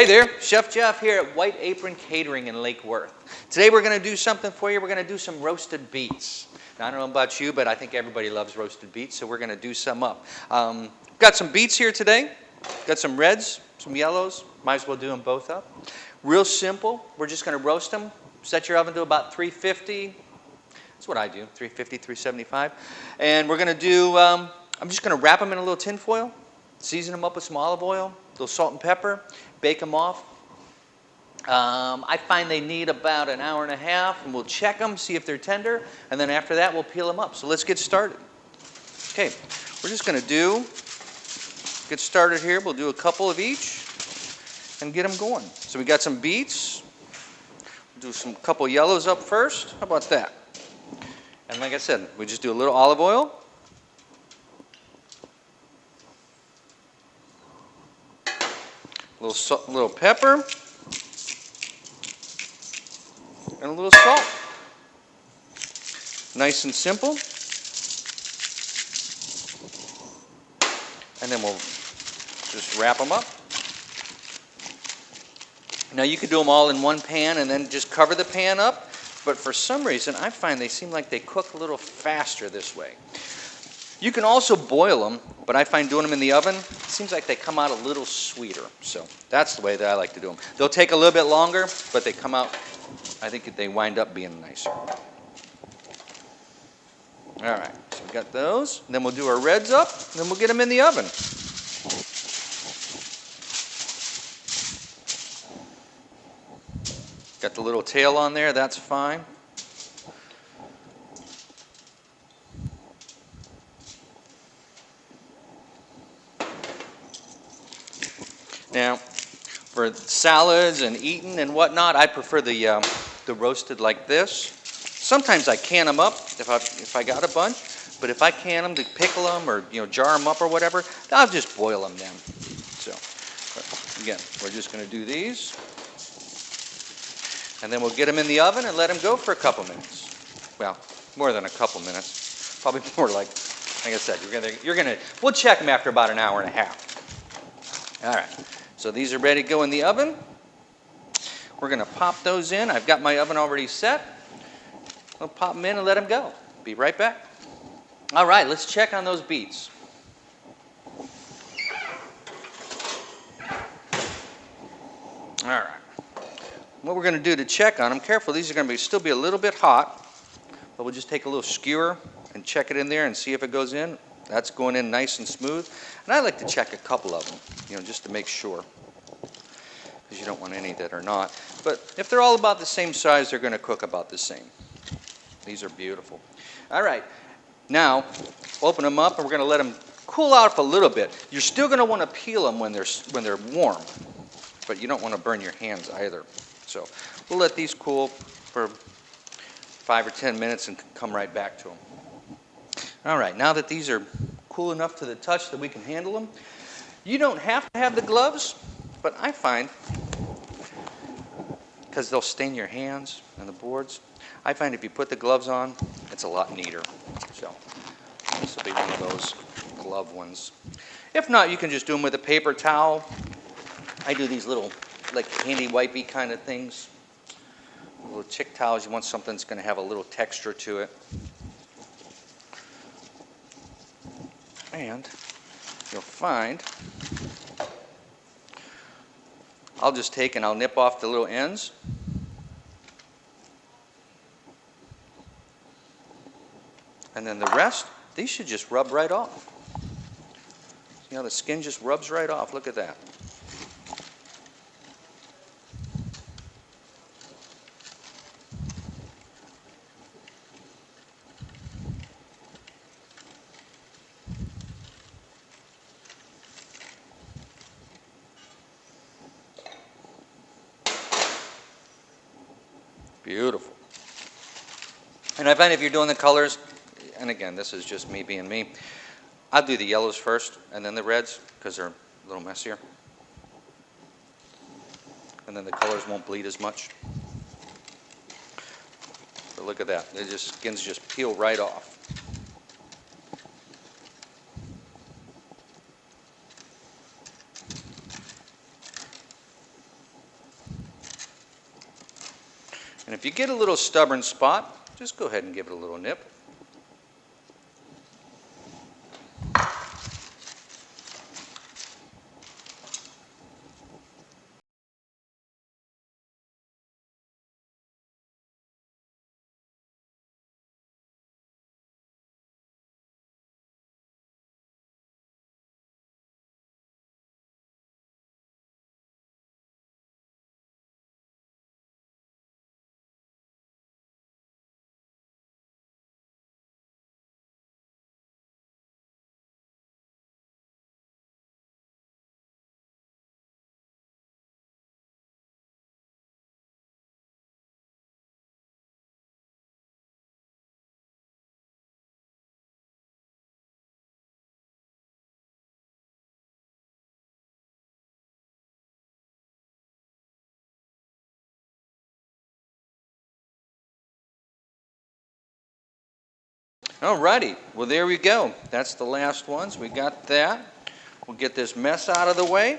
Hey there, Chef Jeff here at White Apron Catering in Lake Worth. Today we're going to do something for you. We're going to do some roasted beets. Now, I don't know about you, but I think everybody loves roasted beets, so we're going to do some up. Got some beets here today. Got some reds, some yellows. Might as well do them both up. Real simple. We're just going to roast them. Set your oven to about 350. That's what I do, 350, 375. And we're going to do, I'm just going to wrap them in a little tin foil, season them up with some olive oil, a little salt and pepper, bake them off. I find they need about an hour and a half, and we'll check them, see if they're tender, and then after that we'll peel them up. So let's get started. Okay, we're just going to get started here. We'll do a couple of each and get them going. So we got some beets. We'll do some couple yellows up first. How about that? And like I said, we just do a little olive oil. A little pepper, and a little salt. Nice and simple. And then we'll just wrap them up. Now you could do them all in one pan and then just cover the pan up, but for some reason I find they seem like they cook a little faster this way. You can also boil them, but I find doing them in the oven, it seems like they come out a little sweeter. So that's the way that I like to do them. They'll take a little bit longer, but they come out, I think they wind up being nicer. All right, so we got those. And then we'll do our reds up, and then we'll get them in the oven. Got the little tail on there, that's fine. Now, for salads and eating and whatnot, I prefer the roasted like this. Sometimes I can them up if I got a bunch, but if I can them to pickle them or jar them up or whatever, I'll just boil them then. So, again, we're just going to do these, and then we'll get them in the oven and let them go for a couple minutes. Well, more than a couple minutes, probably more like I said, we'll check them after about an hour and a half. All right. So these are ready to go in the oven. We're going to pop those in. I've got my oven already set. We'll pop them in and let them go. Be right back. All right, let's check on those beets. All right. What we're going to do to check on them, careful, these are going to still be a little bit hot, but we'll just take a little skewer and check it in there and see if it goes in. That's going in nice and smooth. And I like to check a couple of them, just to make sure, because you don't want any that are not. But if they're all about the same size, they're going to cook about the same. These are beautiful. All right, now open them up, and we're going to let them cool out a little bit. You're still going to want to peel them when they're warm, but you don't want to burn your hands either. So we'll let these cool for 5 or 10 minutes and come right back to them. All right, now that these are cool enough to the touch that we can handle them, you don't have to have the gloves, but I find, because they'll stain your hands and the boards, I find if you put the gloves on, it's a lot neater. So this will be one of those glove ones. If not, you can just do them with a paper towel. I do these little, like handy wipey kind of things. Little chick towels, you want something that's going to have a little texture to it. And you'll find I'll just take and I'll nip off the little ends. And then the rest, these should just rub right off. See how the skin just rubs right off? Look at that. Beautiful. And I find if you're doing the colors, and again, this is just me being me, I'll do the yellows first and then the reds because they're a little messier. And then the colors won't bleed as much. But look at that. The skins just peel right off. And if you get a little stubborn spot, just go ahead and give it a little nip. Alrighty, well there we go. That's the last ones. We got that. We'll get this mess out of the way.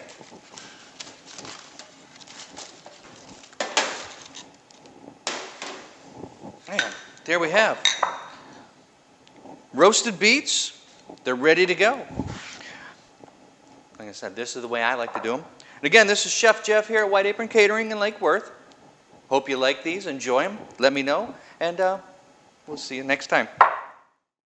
Man, there we have roasted beets. They're ready to go. Like I said, this is the way I like to do them. And again, this is Chef Jeff here at White Apron Catering in Lake Worth. Hope you like these. Enjoy them. Let me know. And we'll see you next time.